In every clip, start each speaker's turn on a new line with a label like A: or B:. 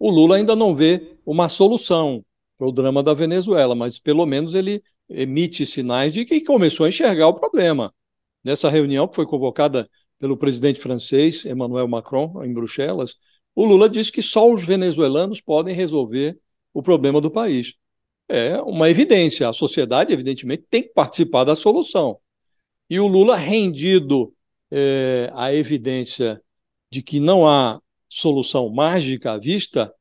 A: o Lula ainda não vê uma solução para o drama da Venezuela, mas pelo menos ele emite sinais de que começou a enxergar o problema. Nessa reunião que foi convocada pelo presidente francês, Emmanuel Macron, em Bruxelas, o Lula disse que só os venezuelanos podem resolver o problema do país. É uma evidência, a sociedade, evidentemente, tem que participar da solução. E o Lula, rendido à evidência de que não há solução mágica à vista,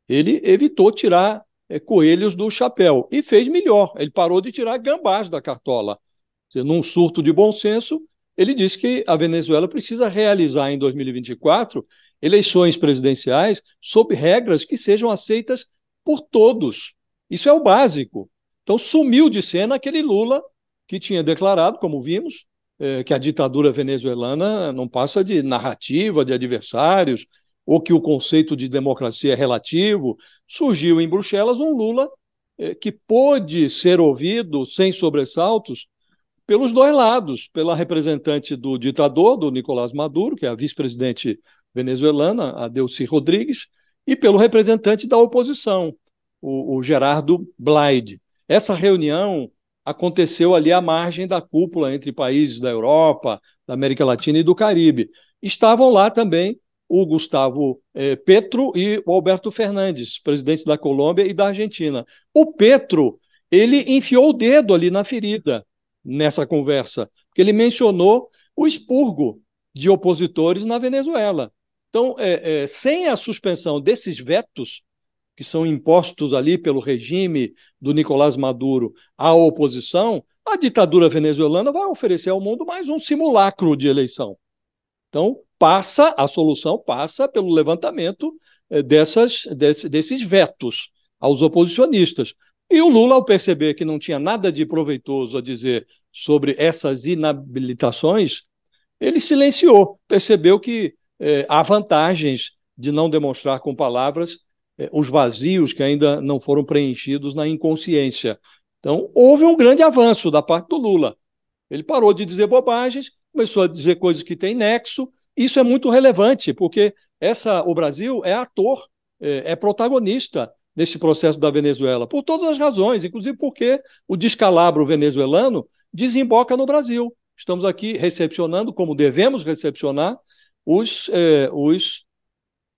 A: ele evitou tirar coelhos do chapéu e fez melhor. Ele parou de tirar gambás da cartola. Num surto de bom senso, ele disse que a Venezuela precisa realizar em 2024 eleições presidenciais sob regras que sejam aceitas por todos. Isso é o básico. Então, sumiu de cena aquele Lula que tinha declarado, como vimos, que a ditadura venezuelana não passa de narrativa de adversários, ou que o conceito de democracia é relativo. Surgiu em Bruxelas um Lula que pôde ser ouvido sem sobressaltos pelos dois lados, pela representante do ditador, do Nicolás Maduro, que é a vice-presidente venezuelana, a Delcy Rodrigues, e pelo representante da oposição, o Gerardo Blyde. Essa reunião aconteceu ali à margem da cúpula entre países da Europa, da América Latina e do Caribe. Estavam lá também o Gustavo Petro e o Alberto Fernandes, presidentes da Colômbia e da Argentina. O Petro, ele enfiou o dedo ali na ferida nessa conversa, porque ele mencionou o expurgo de opositores na Venezuela. Então, sem a suspensão desses vetos que são impostos ali pelo regime do Nicolás Maduro à oposição, a ditadura venezuelana vai oferecer ao mundo mais um simulacro de eleição. Então, a solução passa pelo levantamento desses vetos aos oposicionistas. E o Lula, ao perceber que não tinha nada de proveitoso a dizer sobre essas inabilitações, ele silenciou, percebeu que há vantagens de não demonstrar com palavras os vazios que ainda não foram preenchidos na inconsciência. Então, houve um grande avanço da parte do Lula. Ele parou de dizer bobagens, começou a dizer coisas que têm nexo. Isso é muito relevante, porque o Brasil é ator, é protagonista nesse processo da Venezuela, por todas as razões, inclusive porque o descalabro venezuelano desemboca no Brasil. Estamos aqui recepcionando, como devemos recepcionar,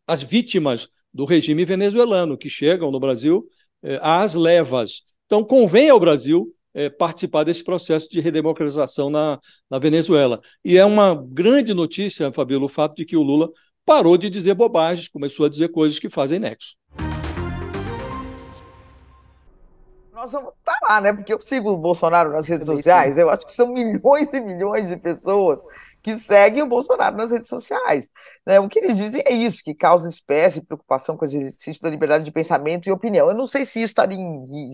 A: as vítimas do regime venezuelano, que chegam no Brasil às levas. Então, convém ao Brasil participar desse processo de redemocratização na Venezuela. E é uma grande notícia, Fabíola, o fato de que o Lula parou de dizer bobagens, começou a dizer coisas que fazem nexo.
B: Nós vamos estar lá, né? Porque eu sigo o Bolsonaro nas redes
A: Também sim.
B: sociais. Eu acho que são milhões e milhões de pessoas que seguem o Bolsonaro nas redes sociais. Né? O que eles dizem é isso, que causa espécie, preocupação com o exercício da liberdade de pensamento e opinião. Eu não sei se isso estaria em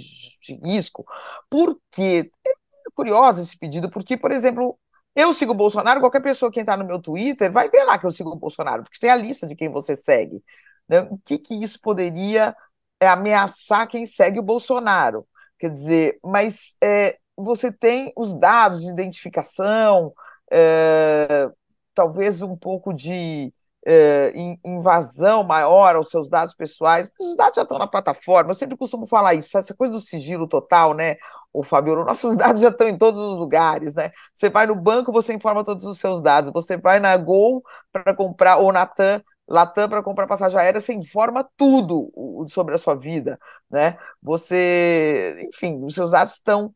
B: risco, porque é curioso esse pedido, porque, por exemplo, eu sigo o Bolsonaro, qualquer pessoa que entrar no meu Twitter vai ver lá que eu sigo o Bolsonaro, porque tem a lista de quem você segue. Né? O que isso poderia ameaçar quem segue o Bolsonaro? Quer dizer, mas você tem os dados de identificação, é, talvez um pouco de invasão maior aos seus dados pessoais. Os dados já estão na plataforma. Eu sempre costumo falar isso, essa coisa do sigilo total, né? O Fabio, nossos dados já estão em todos os lugares, né? Você vai no banco, você informa todos os seus dados. Você vai na Gol para comprar, ou na TAM, Latam para comprar passagem aérea, você informa tudo sobre a sua vida, né? Você, enfim, os seus dados estão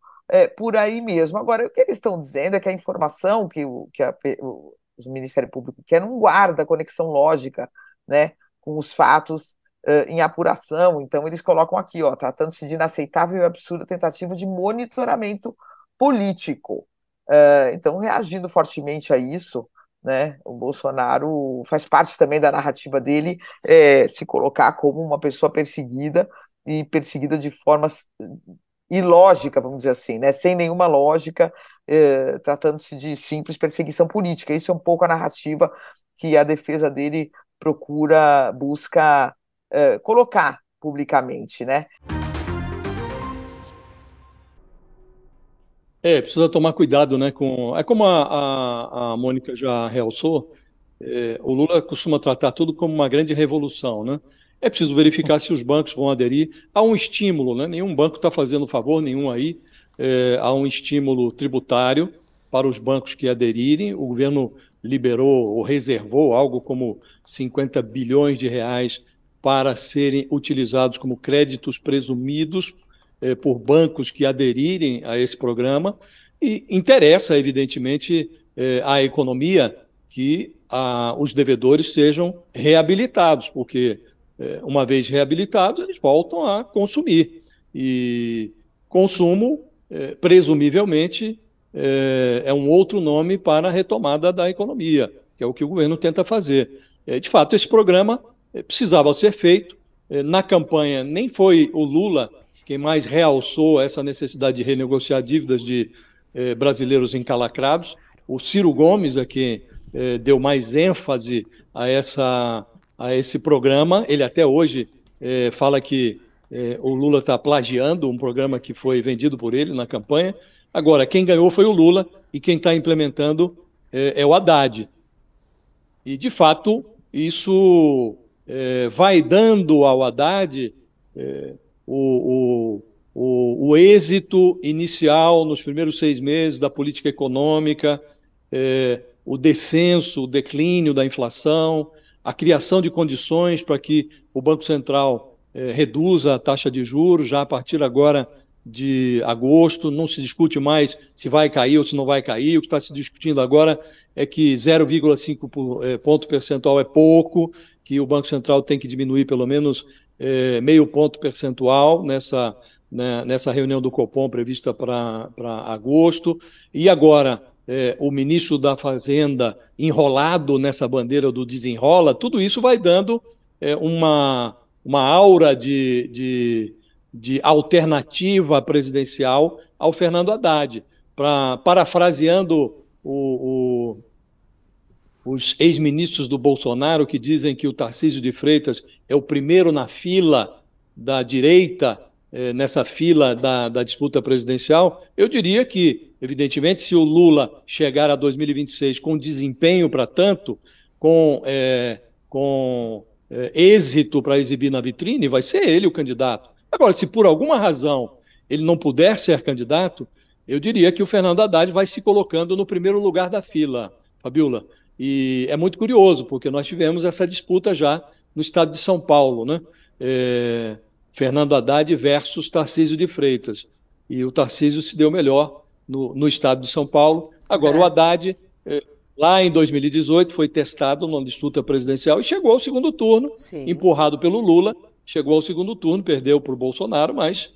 B: por aí mesmo. Agora, o que eles estão dizendo é que a informação o Ministério Público quer não guarda conexão lógica, né, com os fatos em apuração. Então, eles colocam aqui, ó, tratando-se de inaceitável e absurda tentativa de monitoramento político. Então, reagindo fortemente a isso, né, o Bolsonaro faz parte também da narrativa dele se colocar como uma pessoa perseguida e perseguida de formas ilógica, vamos dizer assim, né? Sem nenhuma lógica, tratando-se de simples perseguição política. Isso é um pouco a narrativa que a defesa dele busca colocar publicamente, né?
A: Precisa tomar cuidado, né? É como a Mônica já realçou, o Lula costuma tratar tudo como uma grande revolução, né? É preciso verificar se os bancos vão aderir. Há um estímulo, né? Nenhum banco está fazendo favor nenhum aí. Há um estímulo tributário para os bancos que aderirem. O governo liberou ou reservou algo como 50 bilhões de reais para serem utilizados como créditos presumidos por bancos que aderirem a esse programa. E interessa, evidentemente, à economia que os devedores sejam reabilitados, porque, uma vez reabilitados, eles voltam a consumir. E consumo, presumivelmente, é um outro nome para a retomada da economia, que é o que o governo tenta fazer. De fato, esse programa precisava ser feito. Na campanha, nem foi o Lula quem mais realçou essa necessidade de renegociar dívidas de brasileiros encalacrados. O Ciro Gomes é quem deu mais ênfase a esse programa. Ele até hoje fala que o Lula está plagiando um programa que foi vendido por ele na campanha. Agora, quem ganhou foi o Lula e quem está implementando é o Haddad. E, de fato, isso vai dando ao Haddad o, o êxito inicial nos primeiros 6 meses da política econômica, o descenso, o declínio da inflação, a criação de condições para que o Banco Central reduza a taxa de juros já a partir agora de agosto. Não se discute mais se vai cair ou se não vai cair. O que está se discutindo agora é que 0,5 ponto percentual é pouco, que o Banco Central tem que diminuir pelo menos meio ponto percentual nessa reunião do Copom prevista para agosto. E agora, o ministro da Fazenda enrolado nessa bandeira do desenrola. Tudo isso vai dando uma aura de alternativa presidencial ao Fernando Haddad. Parafraseando os ex-ministros do Bolsonaro, que dizem que o Tarcísio de Freitas é o primeiro na fila da direita, nessa fila da disputa presidencial, eu diria que, evidentemente, se o Lula chegar a 2026 com desempenho para tanto, com êxito para exibir na vitrine, vai ser ele o candidato. Agora, se por alguma razão ele não puder ser candidato, eu diria que o Fernando Haddad vai se colocando no primeiro lugar da fila, Fabiola. E é muito curioso, porque nós tivemos essa disputa já no estado de São Paulo, né? Fernando Haddad versus Tarcísio de Freitas. E o Tarcísio se deu melhor no estado de São Paulo. Agora, o Haddad, lá em 2018, foi testado numa disputa presidencial e chegou ao segundo turno, empurrado pelo Lula, chegou ao segundo turno, perdeu para o Bolsonaro, mas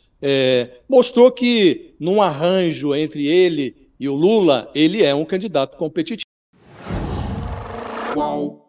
A: mostrou que, num arranjo entre ele e o Lula, ele é um candidato competitivo.
C: Qual?